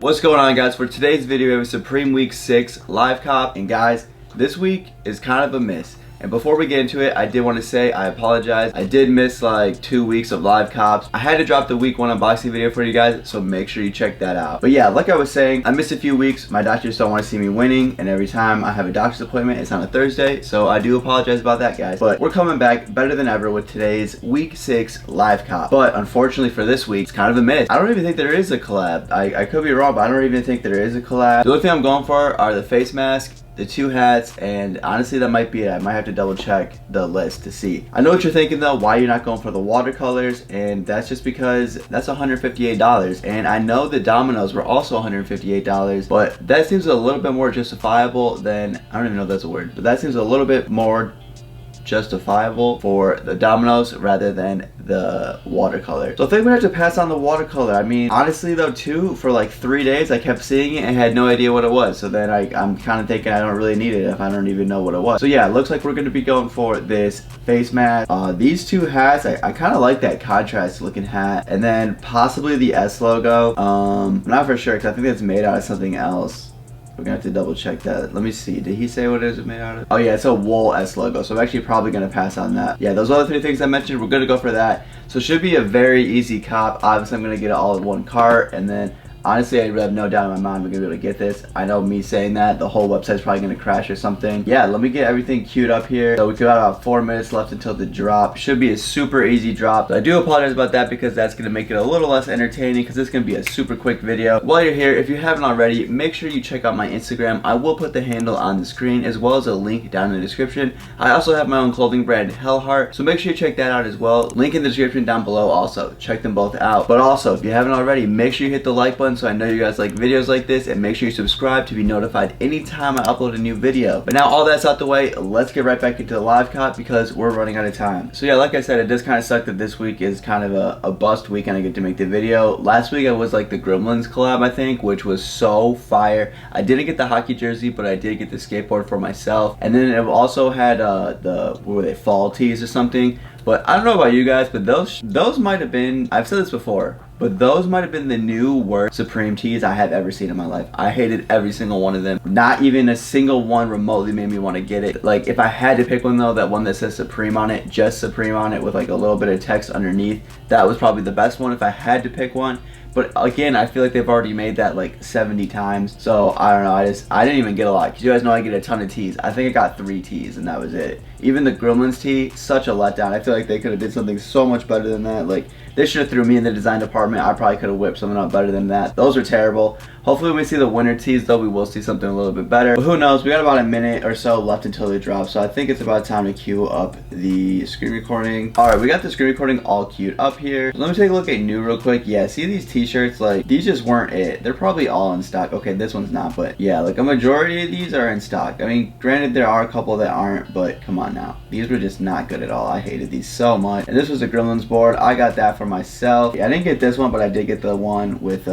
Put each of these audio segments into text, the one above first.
What's going on, guys? For today's video, we have a Supreme Week 6 live cop, and guys, this week is kind of a miss. And before we get into it, I did want to say I apologize. I did miss like 2 weeks of live cops. I had to drop the week 1 unboxing video for you guys, so make sure you check that out. But yeah, like I was saying, I missed a few weeks. My doctors don't want to see me winning, and every time I have a doctor's appointment, it's on a Thursday, so I do apologize about that, guys. But we're coming back better than ever with today's week 6 live cop. But unfortunately for this week, it's kind of a miss. I don't even think there is a collab. I could be wrong, but I don't even think there is a collab. The only thing I'm going for are the face masks, the 2 hats, and honestly that might be it. I might have to double check the list to see. I know what you're thinking though, why you're not going for the watercolors, and that's just because that's $158, and I know the dominoes were also $158, but that seems a little bit more justifiable than, I don't even know if that's a word, but that seems a little bit more justifiable for the dominoes rather than the watercolor. So I think we have to pass on the watercolor. I mean, honestly though too, for like 3 days I kept seeing it and had no idea what it was. So then I'm kind of thinking I don't really need it if I don't even know what it was. So yeah, it looks like we're going to be going for this face mask. These 2 hats, I kind of like that contrast looking hat, and then possibly the S logo. I'm not for sure because I think it's made out of something else. We're gonna have to double check that. Let me see. Did he say what it is made out of? Oh yeah, it's a wool S logo. So I'm actually probably gonna pass on that. Yeah, those other 3 things I mentioned, we're gonna go for that. So it should be a very easy cop. Obviously I'm gonna get it all in one cart, and then honestly, I really have no doubt in my mind we're gonna be able to get this. I know me saying that, the whole website's probably gonna crash or something. Yeah, let me get everything queued up here. So we got about 4 minutes left until the drop. Should be a super easy drop. So I do apologize about that because that's gonna make it a little less entertaining because it's gonna be a super quick video. While you're here, if you haven't already, make sure you check out my Instagram. I will put the handle on the screen as well as a link down in the description. I also have my own clothing brand, Hellheart, so make sure you check that out as well. Link in the description down below also. Check them both out. But also, if you haven't already, make sure you hit the like button so I know you guys like videos like this, and make sure you subscribe to be notified anytime I upload a new video. But now all that's out the way, let's get right back into the live cop because we're running out of time. So yeah, like I said, it does kind of suck that this week is kind of a bust week and I get to make the video. Last week I was like the Gremlins collab, I think, which was so fire. I didn't get the hockey jersey, but I did get the skateboard for myself. And then it also had what were they, fall tees or something. But I don't know about you guys, but those might have been, I've said this before, but those might have been the new worst Supreme tees I have ever seen in my life. I hated every single one of them. Not even a single one remotely made me want to get it. Like, if I had to pick one though, that one that says Supreme on it, just Supreme on it with like a little bit of text underneath, that was probably the best one if I had to pick one. But again, I feel like they've already made that like 70 times. So I don't know, I didn't even get a lot. Because you guys know I get a ton of tees. I think I got 3 tees and that was it. Even the Gremlins tee, such a letdown. I feel like they could have did something so much better than that. Like, they should have threw me in the design department. I probably could have whipped something up better than that. Those are terrible. Hopefully when we see the winter tees though, we will see something a little bit better. But who knows, we got about a minute or so left until they drop. So I think it's about time to queue up the screen recording. Alright, we got the screen recording all queued up here. So let me take a look at new real quick. Yeah, see these t-shirts, like these just weren't it. They're probably all in stock. Okay, this one's not, but yeah, like a majority of these are in stock. I mean, granted there are a couple that aren't, but come on now. These were just not good at all. I hated these so much. And this was a Gremlins board. I got that for myself. I didn't get this one, but I did get the one with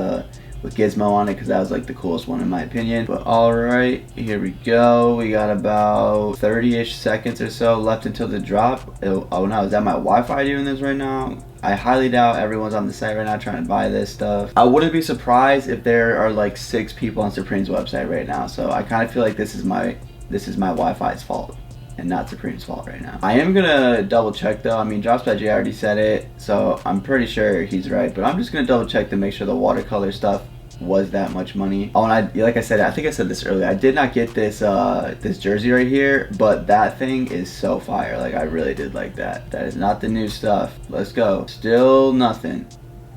Gizmo on it because that was like the coolest one in my opinion. But alright, here we go. We got about 30-ish seconds or so left until the drop. Oh no, is that my Wi-Fi doing this right now? I highly doubt everyone's on the site right now trying to buy this stuff. I wouldn't be surprised if there are like 6 people on Supreme's website right now. So I kind of feel like this is my Wi-Fi's fault and not Supreme's fault right now. I am gonna double check though. I mean, Drops by J already said it, so I'm pretty sure he's right, but I'm just gonna double check to make sure the watercolor stuff was that much money. Oh, and like I said, I think I said this earlier, I did not get this this jersey right here, but that thing is so fire. Like, I really did like that. That is not the new stuff. Let's go. Still nothing.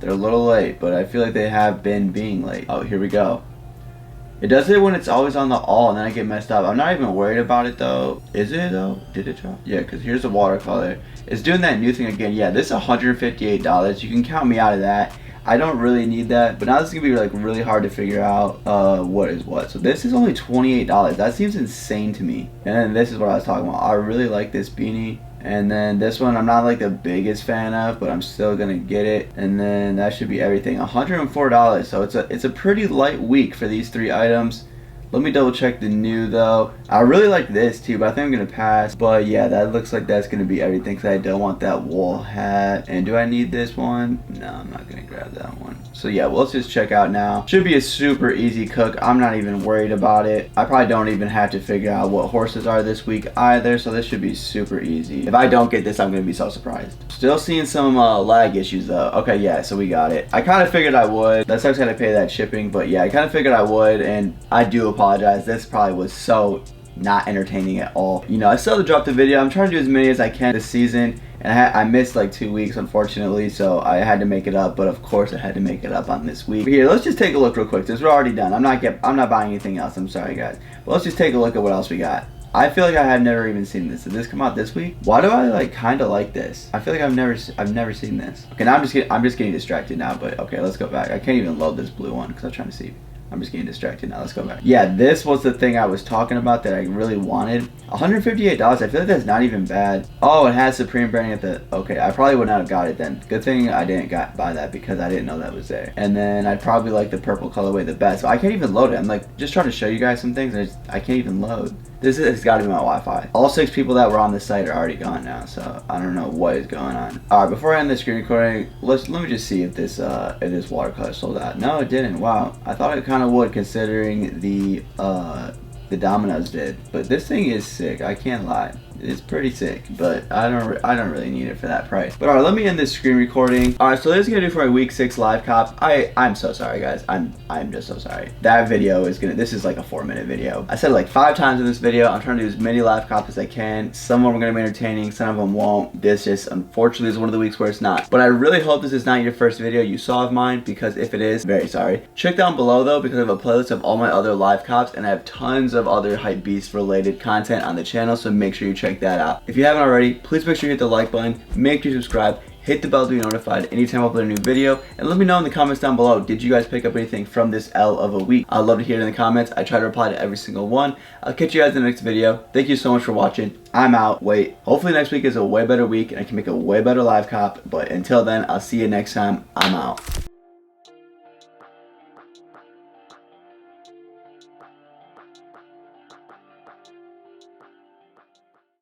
They're a little late, but I feel like they have been being late. Oh, here we go. It does it when it's always on the all, and then I get messed up. I'm not even worried about it though. Is it though? Did it drop? Yeah, because here's the watercolor. It's doing that new thing again. Yeah, this is $158. You can count me out of that. I don't really need that, but now this is gonna be like really hard to figure out what is what. So this is only $28. That seems insane to me. And then this is what I was talking about. I really like this beanie. And then this one I'm not like the biggest fan of, but I'm still gonna get it. And then that should be everything. $104. So it's a pretty light week for these 3 items. Let me double check the new though. I really like this too, but I think I'm gonna pass. But yeah, that looks like that's gonna be everything, because I don't want that wool hat. And do I need this one? No, I'm not gonna grab that one. So yeah, well, let's just check out now. Should be a super easy cook. I'm not even worried about it. I probably don't even have to figure out what horses are this week either, so this should be super easy. If I don't get this, I'm gonna be so surprised. Still seeing some lag issues though. Okay, yeah, so we got it. I kind of figured I would. That sucks, I had to pay that shipping, but yeah, I kind of figured I would, and I do apologize. This probably was so not entertaining at all. You know, I still have to drop the video. I'm trying to do as many as I can this season, and I missed like 2 weeks unfortunately, so I had to make it up. But of course I had to make it up on this week. But here, let's just take a look real quick since we're already done. I'm not buying anything else. I'm sorry guys, but let's just take a look at what else we got. I feel like I have never even seen this. Did this come out this week? Why do I like kind of like this? I feel like I've never seen this. Okay, now I'm just getting distracted now. But okay, let's go back. I can't even load this blue one because I'm trying to see. I'm just getting distracted now. Let's go back. Yeah, this was the thing I was talking about that I really wanted. $158. I feel like that's not even bad. Oh, it has Supreme branding at the... Okay, I probably would not have got it then. Good thing I didn't buy that because I didn't know that was there. And then I'd probably like the purple colorway the best. So I can't even load it. I'm like just trying to show you guys some things. I can't even load. This has got to be my Wi-Fi. All 6 people that were on this site are already gone now, so I don't know what is going on. All right, before I end the screen recording, let me just see if this watercolor sold out. No, it didn't. Wow, I thought it kind of would, considering the Domino's did. But this thing is sick. I can't lie. It's pretty sick, but I don't really need it for that price. But all right, let me end this screen recording. All right, so this is gonna do for my week 6 live cop. I'm so sorry guys. I'm just so sorry. That video is this is like a 4-minute video. I said it like 5 times in this video. I'm trying to do as many live cops as I can. Some of them are gonna be entertaining, some of them won't. This just unfortunately is one of the weeks where it's not. But I really hope this is not your first video you saw of mine, because if it is, very sorry. Check down below though, because I have a playlist of all my other live cops, and I have tons of other hype beast related content on the channel, so make sure you check that out. If you haven't already, please make sure you hit the like button, make sure you subscribe, hit the bell to be notified anytime I upload a new video, and let me know in the comments down below, did you guys pick up anything from this L of a week? I'd love to hear it in the comments. I try to reply to every single one. I'll catch you guys in the next video. Thank you so much for watching. I'm out. Wait, hopefully next week is a way better week and I can make a way better live cop, but until then, I'll see you next time. I'm out.